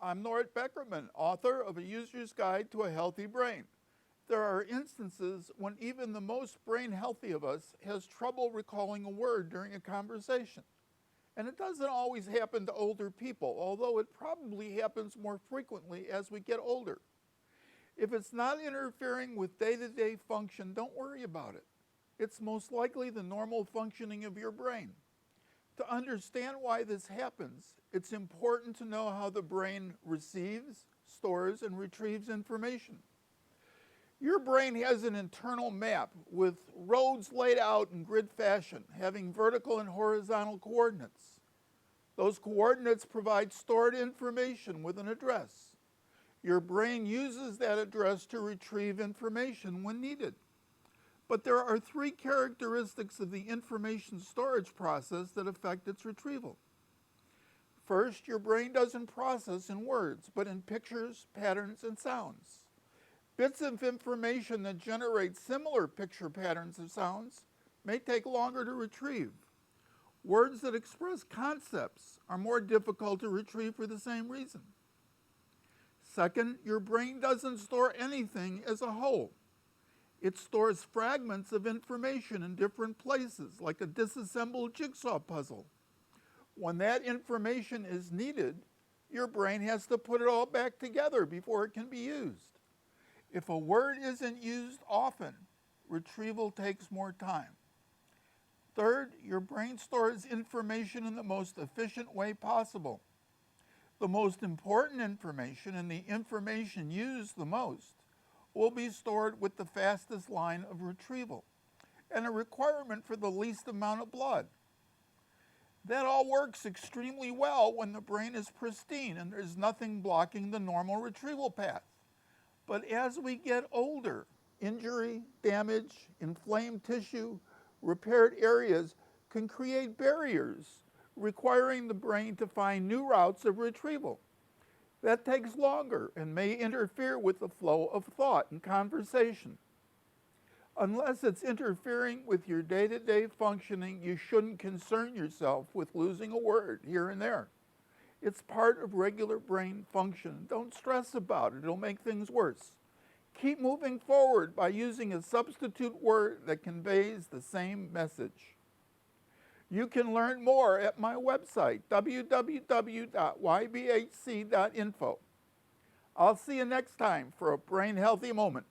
I'm Norbert Beckerman, author of A User's Guide to a Healthy Brain. There are instances when even the most brain healthy of us has trouble recalling a word during a conversation. And it doesn't always happen to older people, although it probably happens more frequently as we get older. If it's not interfering with day-to-day function, don't worry about it. It's most likely the normal functioning of your brain. To understand why this happens, it's important to know how the brain receives, stores, and retrieves information. Your brain has an internal map with roads laid out in grid fashion, having vertical and horizontal coordinates. Those coordinates provide stored information with an address. Your brain uses that address to retrieve information when needed. But there are three characteristics of the information storage process that affect its retrieval. First, your brain doesn't process in words, but in pictures, patterns, and sounds. Bits of information that generate similar picture patterns of sounds may take longer to retrieve. Words that express concepts are more difficult to retrieve for the same reason. Second, your brain doesn't store anything as a whole. It stores fragments of information in different places, like a disassembled jigsaw puzzle. When that information is needed, your brain has to put it all back together before it can be used. If a word isn't used often, retrieval takes more time. Third, your brain stores information in the most efficient way possible. The most important information and the information used the most will be stored with the fastest line of retrieval and a requirement for the least amount of blood. That all works extremely well when the brain is pristine and there's nothing blocking the normal retrieval path. But as we get older, injury, damage, inflamed tissue, repaired areas can create barriers, requiring the brain to find new routes of retrieval. That takes longer and may interfere with the flow of thought and conversation. Unless it's interfering with your day-to-day functioning, you shouldn't concern yourself with losing a word here and there. It's part of regular brain function. Don't stress about it. It'll make things worse. Keep moving forward by using a substitute word that conveys the same message. You can learn more at my website, www.ybhc.info. I'll see you next time for a brain healthy moment.